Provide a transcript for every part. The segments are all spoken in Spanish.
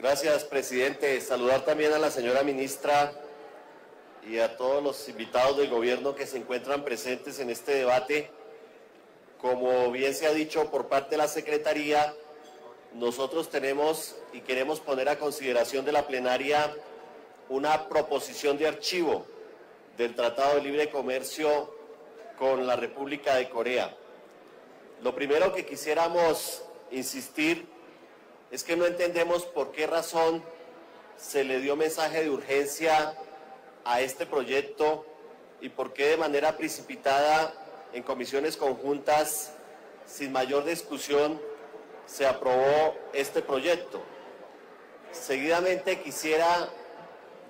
Gracias, presidente. Saludar también a la señora ministra y a todos los invitados del gobierno que se encuentran presentes en este debate. Como bien se ha dicho por parte de la Secretaría, nosotros tenemos y queremos poner a consideración de la plenaria una proposición de archivo del Tratado de Libre Comercio con la República de Corea. Lo primero que quisiéramos insistir es que no entendemos por qué razón se le dio mensaje de urgencia a este proyecto y por qué de manera precipitada en comisiones conjuntas, sin mayor discusión, se aprobó este proyecto. Seguidamente quisiera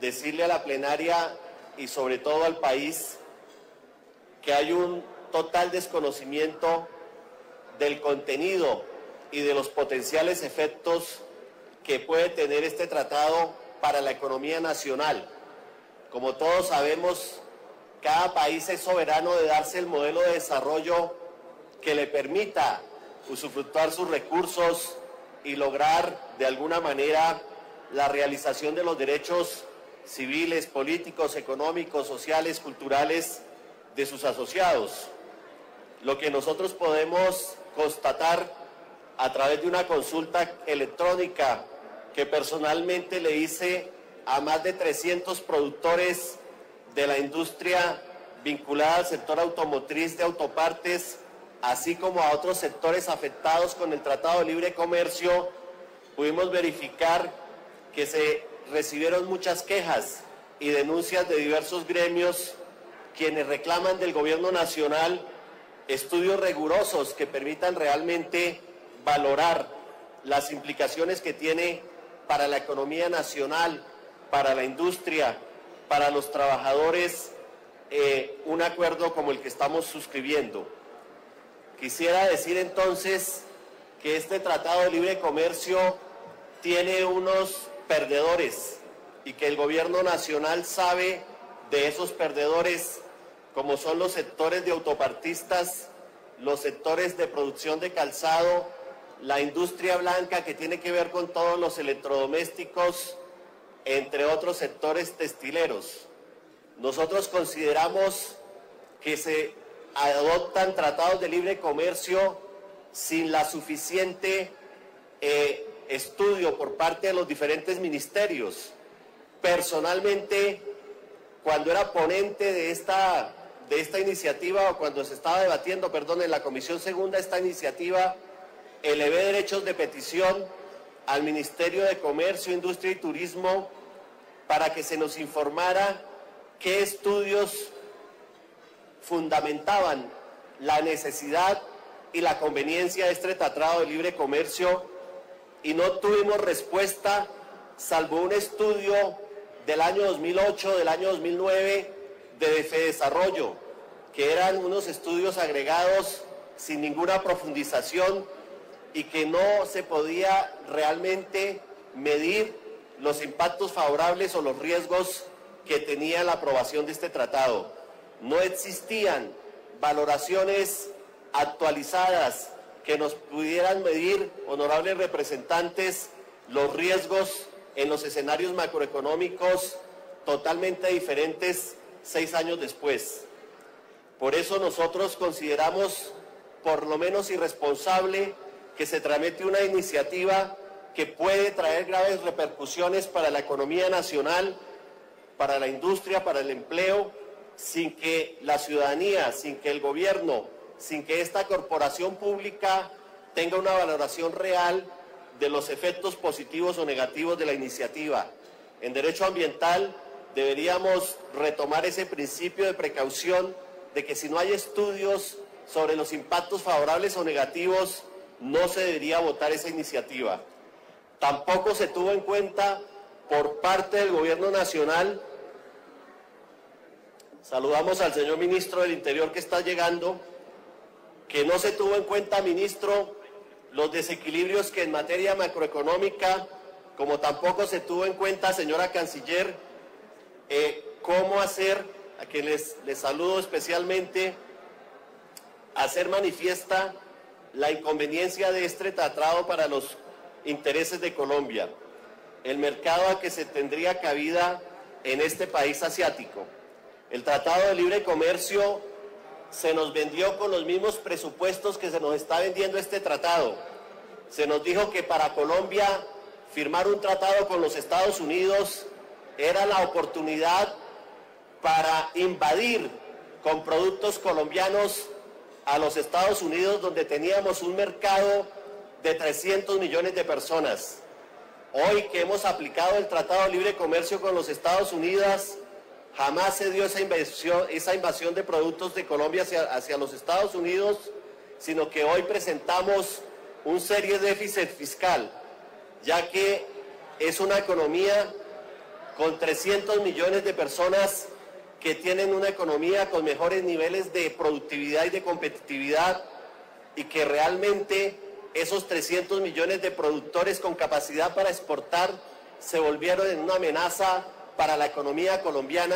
decirle a la plenaria y sobre todo al país que hay un total desconocimiento del contenido y de los potenciales efectos que puede tener este tratado para la economía nacional. Como todos sabemos, cada país es soberano de darse el modelo de desarrollo que le permita usufructuar sus recursos y lograr de alguna manera la realización de los derechos civiles, políticos, económicos, sociales, culturales de sus asociados. Lo que nosotros podemos constatar a través de una consulta electrónica que personalmente le hice a más de 300 productores de la industria vinculada al sector automotriz de autopartes, así como a otros sectores afectados con el Tratado de Libre Comercio, pudimos verificar que se recibieron muchas quejas y denuncias de diversos gremios quienes reclaman del gobierno nacional estudios rigurosos que permitan realmente valorar las implicaciones que tiene para la economía nacional, para la industria, para los trabajadores, un acuerdo como el que estamos suscribiendo. Quisiera decir entonces que este Tratado de Libre Comercio tiene unos perdedores y que el gobierno nacional sabe de esos perdedores, como son los sectores de autopartistas, los sectores de producción de calzado, la industria blanca que tiene que ver con todos los electrodomésticos, entre otros sectores textileros. Nosotros consideramos que se adoptan tratados de libre comercio sin la suficiente estudio por parte de los diferentes ministerios. Personalmente, cuando era ponente de esta iniciativa, o cuando se estaba debatiendo, en la Comisión Segunda esta iniciativa, elevé derechos de petición al Ministerio de Comercio, Industria y Turismo para que se nos informara qué estudios fundamentaban la necesidad y la conveniencia de este tratado de libre comercio, y no tuvimos respuesta salvo un estudio del año 2008, del año 2009 de Fedesarrollo, que eran unos estudios agregados sin ninguna profundización y que no se podía realmente medir los impactos favorables o los riesgos que tenía la aprobación de este tratado. No existían valoraciones actualizadas que nos pudieran medir, honorables representantes, los riesgos en los escenarios macroeconómicos totalmente diferentes 6 años después. Por eso nosotros consideramos por lo menos irresponsable que se tramite una iniciativa que puede traer graves repercusiones para la economía nacional, para la industria, para el empleo, sin que la ciudadanía, sin que el gobierno, sin que esta corporación pública tenga una valoración real de los efectos positivos o negativos de la iniciativa. En derecho ambiental deberíamos retomar ese principio de precaución de que si no hay estudios sobre los impactos favorables o negativos, no se debería votar esa iniciativa. Tampoco se tuvo en cuenta por parte del gobierno nacional. Saludamos al señor ministro del Interior que está llegando, que no se tuvo en cuenta, ministro, los desequilibrios que en materia macroeconómica, como tampoco se tuvo en cuenta, señora canciller, cómo hacer, a quien les saludo especialmente, hacer manifiesta la inconveniencia de este tratado para los intereses de Colombia. el mercado a que se tendría cabida en este país asiático. El Tratado de Libre Comercio se nos vendió con los mismos presupuestos que se nos está vendiendo este tratado. Se nos dijo que para Colombia firmar un tratado con los Estados Unidos era la oportunidad para invadir con productos colombianos a los Estados Unidos, donde teníamos un mercado de 300 millones de personas. Hoy que hemos aplicado el Tratado de Libre Comercio con los Estados Unidos, jamás se dio esa invasión de productos de Colombia hacia los Estados Unidos, sino que hoy presentamos un serio déficit fiscal, ya que es una economía con 300 millones de personas que tienen una economía con mejores niveles de productividad y de competitividad, y que realmente esos 300 millones de productores con capacidad para exportar se volvieron en una amenaza para la economía colombiana,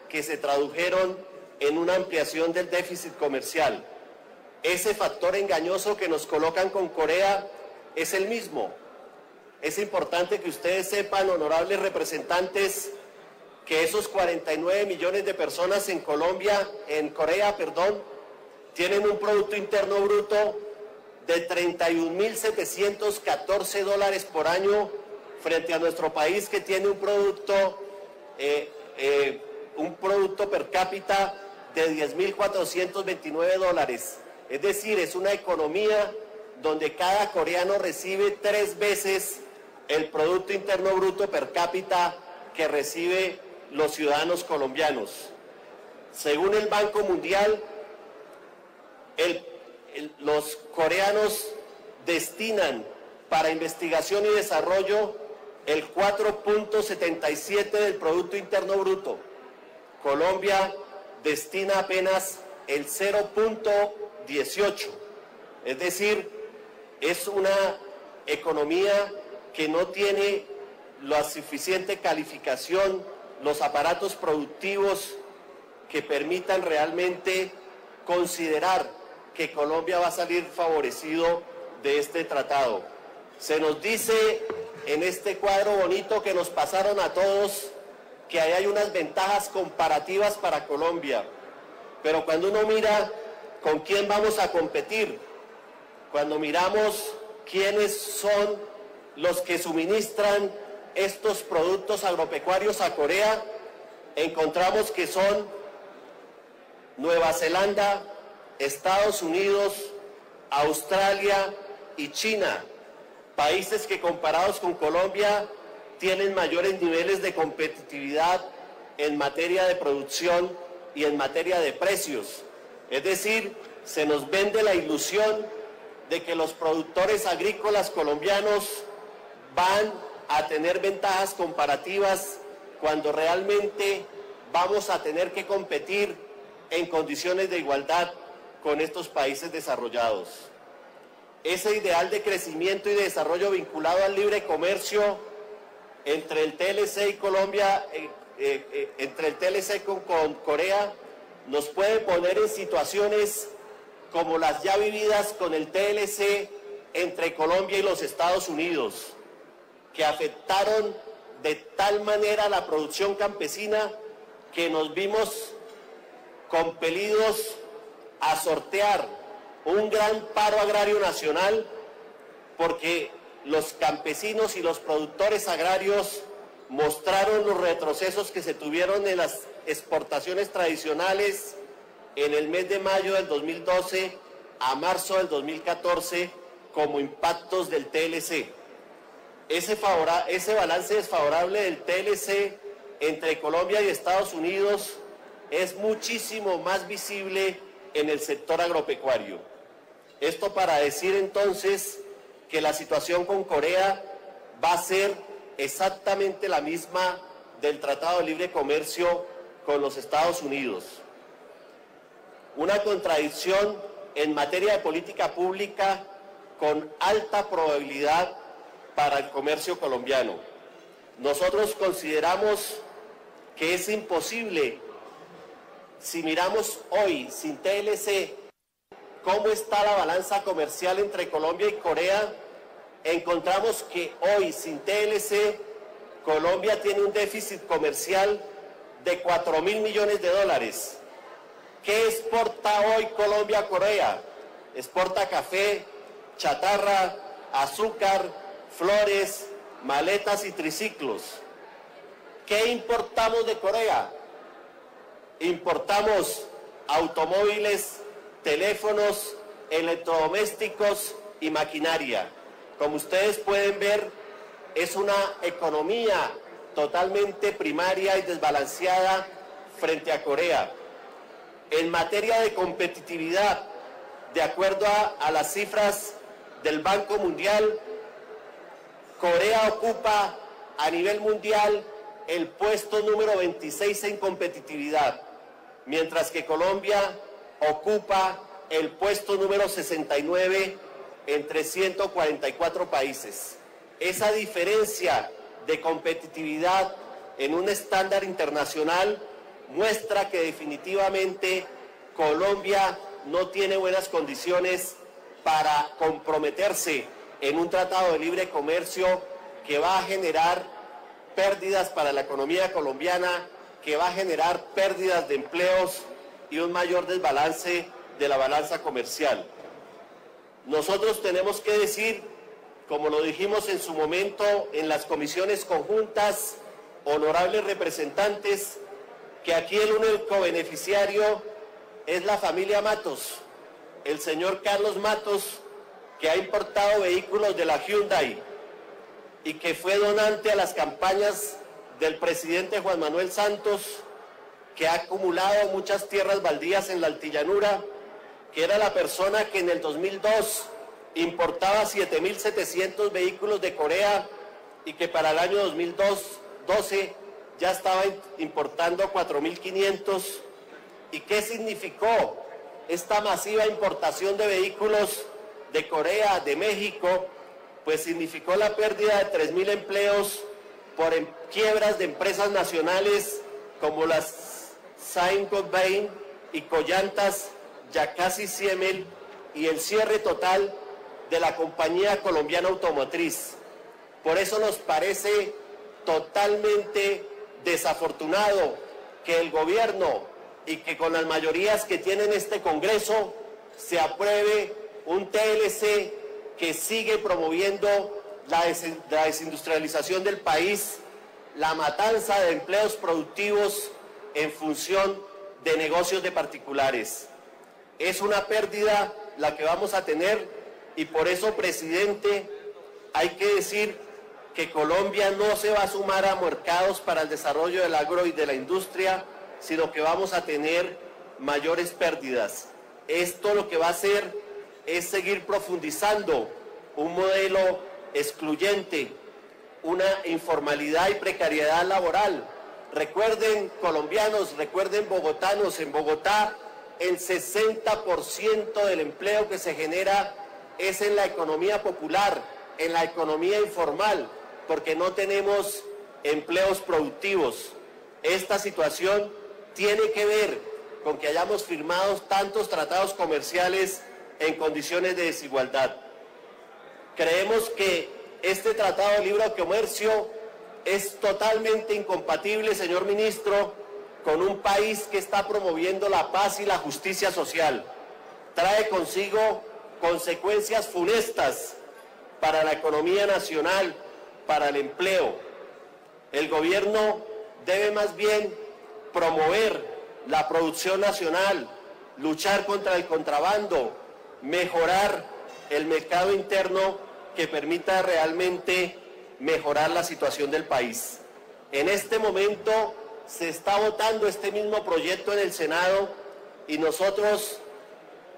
que se tradujeron en una ampliación del déficit comercial. Ese factor engañoso que nos colocan con Corea es el mismo. Es importante que ustedes sepan, honorables representantes, que esos 49 millones de personas en Corea, tienen un Producto Interno Bruto de $31.714 por año, frente a nuestro país, que tiene un producto per cápita de $10.429. Es decir, es una economía donde cada coreano recibe 3 veces el Producto Interno Bruto per cápita que recibe los ciudadanos colombianos. Según el Banco Mundial, los coreanos destinan para investigación y desarrollo el 4.77 del Producto Interno Bruto. Colombia destina apenas el 0.18. Es decir, es una economía que no tiene la suficiente calificación, los aparatos productivos que permitan realmente considerar que Colombia va a salir favorecido de este tratado. Se nos dice en este cuadro bonito que nos pasaron a todos que ahí hay unas ventajas comparativas para Colombia, pero cuando uno mira con quién vamos a competir, cuando miramos quiénes son los que suministran estos productos agropecuarios a Corea, encontramos que son Nueva Zelanda, Estados Unidos, Australia y China, países que comparados con Colombia tienen mayores niveles de competitividad en materia de producción y en materia de precios. Es decir, se nos vende la ilusión de que los productores agrícolas colombianos van a tener ventajas comparativas, cuando realmente vamos a tener que competir en condiciones de igualdad con estos países desarrollados. Ese ideal de crecimiento y de desarrollo vinculado al libre comercio entre el TLC y Colombia, entre el TLC con Corea, nos puede poner en situaciones como las ya vividas con el TLC entre Colombia y los Estados Unidos, que afectaron de tal manera la producción campesina que nos vimos compelidos a sortear un gran paro agrario nacional, porque los campesinos y los productores agrarios mostraron los retrocesos que se tuvieron en las exportaciones tradicionales en el mes de mayo del 2012 a marzo del 2014 como impactos del TLC. Ese balance desfavorable del TLC entre Colombia y Estados Unidos es muchísimo más visible en el sector agropecuario. Esto para decir entonces que la situación con Corea va a ser exactamente la misma del Tratado de Libre Comercio con los Estados Unidos. Una contradicción en materia de política pública con alta probabilidad para el comercio colombiano. Nosotros consideramos que es imposible, si miramos hoy sin TLC cómo está la balanza comercial entre Colombia y Corea, encontramos que hoy sin TLC Colombia tiene un déficit comercial de 4.000 millones de dólares. ¿Qué exporta hoy Colombia a Corea? Exporta café, chatarra, azúcar, flores, maletas y triciclos. ¿Qué importamos de Corea? Importamos automóviles, teléfonos, electrodomésticos y maquinaria. Como ustedes pueden ver, es una economía totalmente primaria y desbalanceada frente a Corea. En materia de competitividad, de acuerdo a las cifras del Banco Mundial, Corea ocupa a nivel mundial el puesto número 26 en competitividad, mientras que Colombia ocupa el puesto número 69 entre 144 países. Esa diferencia de competitividad en un estándar internacional muestra que definitivamente Colombia no tiene buenas condiciones para comprometerse en un tratado de libre comercio que va a generar pérdidas para la economía colombiana, que va a generar pérdidas de empleos y un mayor desbalance de la balanza comercial. Nosotros tenemos que decir, como lo dijimos en su momento en las comisiones conjuntas, honorables representantes, que aquí el único beneficiario es la familia Matos, el señor Carlos Matos, que ha importado vehículos de la Hyundai y que fue donante a las campañas del presidente Juan Manuel Santos, que ha acumulado muchas tierras baldías en la altillanura, que era la persona que en el 2002 importaba 7.700 vehículos de Corea y que para el año 2012 ya estaba importando 4.500. ¿Y qué significó esta masiva importación de vehículos de Corea, de México? Pues significó la pérdida de 3.000 empleos por quiebras de empresas nacionales como las Saint-Gobain y Collantas, Yakasi Siemel, y el cierre total de la compañía colombiana automotriz. Por eso nos parece totalmente desafortunado que el gobierno y que con las mayorías que tiene en este Congreso se apruebe un TLC que sigue promoviendo la desindustrialización del país, la matanza de empleos productivos en función de negocios de particulares. Es una pérdida la que vamos a tener y por eso, presidente, hay que decir que Colombia no se va a sumar a mercados para el desarrollo del agro y de la industria, sino que vamos a tener mayores pérdidas. Esto lo que va a hacer es seguir profundizando un modelo excluyente, una informalidad y precariedad laboral. Recuerden, colombianos, recuerden, bogotanos, en Bogotá el 60% del empleo que se genera es en la economía popular, en la economía informal, porque no tenemos empleos productivos. Esta situación tiene que ver con que hayamos firmado tantos tratados comerciales en condiciones de desigualdad. Creemos que este Tratado de Libre Comercio es totalmente incompatible, señor ministro, con un país que está promoviendo la paz y la justicia social. Trae consigo consecuencias funestas para la economía nacional, para el empleo. El gobierno debe más bien promover la producción nacional, luchar contra el contrabando, mejorar el mercado interno que permita realmente mejorar la situación del país. En este momento se está votando este mismo proyecto en el Senado y nosotros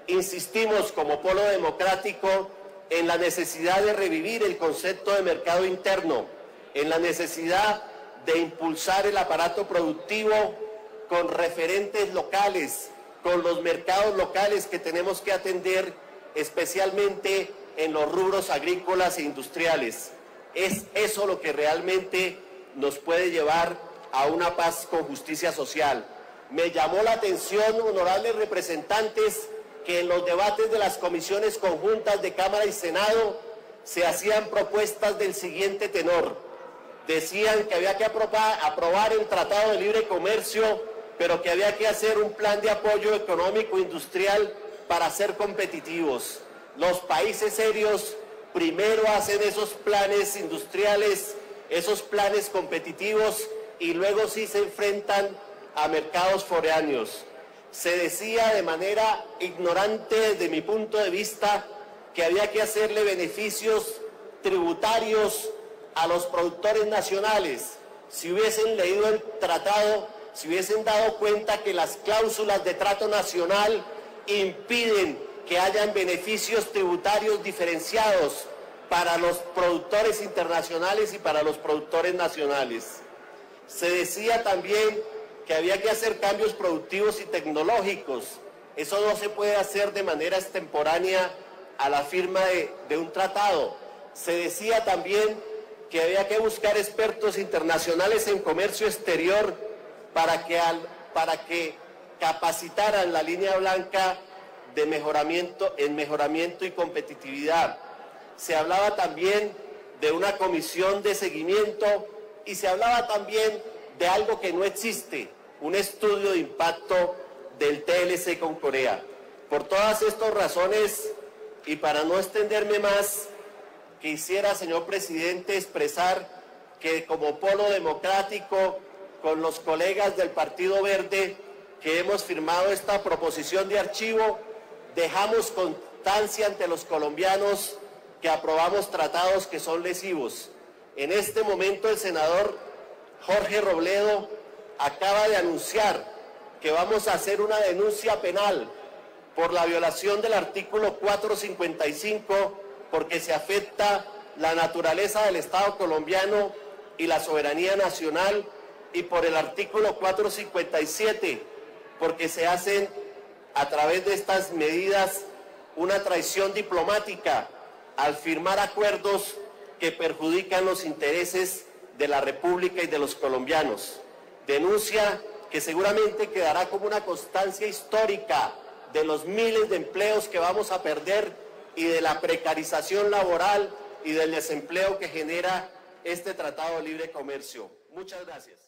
insistimos como Polo Democrático en la necesidad de revivir el concepto de mercado interno, en la necesidad de impulsar el aparato productivo con referentes locales, con los mercados locales que tenemos que atender, especialmente en los rubros agrícolas e industriales. Es eso lo que realmente nos puede llevar a una paz con justicia social. Me llamó la atención, honorables representantes, que en los debates de las comisiones conjuntas de Cámara y Senado se hacían propuestas del siguiente tenor: Decían que había que aprobar el Tratado de Libre Comercio, pero que había que hacer un plan de apoyo económico industrial para ser competitivos. Los países serios primero hacen esos planes industriales, esos planes competitivos, y luego sí se enfrentan a mercados foráneos. Se decía de manera ignorante, desde mi punto de vista, que había que hacerle beneficios tributarios a los productores nacionales. Si hubiesen leído el tratado, se hubiesen dado cuenta que las cláusulas de trato nacional impiden que hayan beneficios tributarios diferenciados para los productores internacionales y para los productores nacionales. Se decía también que había que hacer cambios productivos y tecnológicos. Eso no se puede hacer de manera extemporánea a la firma de un tratado. Se decía también que había que buscar expertos internacionales en comercio exterior para que capacitaran la línea blanca de mejoramiento y competitividad. Se hablaba también de una comisión de seguimiento y se hablaba también de algo que no existe, un estudio de impacto del TLC con Corea. Por todas estas razones, y para no extenderme más, quisiera, señor presidente, expresar que como Polo Democrático, con los colegas del Partido Verde que hemos firmado esta proposición de archivo, dejamos constancia ante los colombianos que aprobamos tratados que son lesivos. En este momento el senador Jorge Robledo acaba de anunciar que vamos a hacer una denuncia penal por la violación del artículo 455, porque se afecta la naturaleza del Estado colombiano y la soberanía nacional, y por el artículo 457, porque se hacen a través de estas medidas una traición diplomática al firmar acuerdos que perjudican los intereses de la República y de los colombianos. Denuncia que seguramente quedará como una constancia histórica de los miles de empleos que vamos a perder y de la precarización laboral y del desempleo que genera este Tratado de Libre Comercio. Muchas gracias.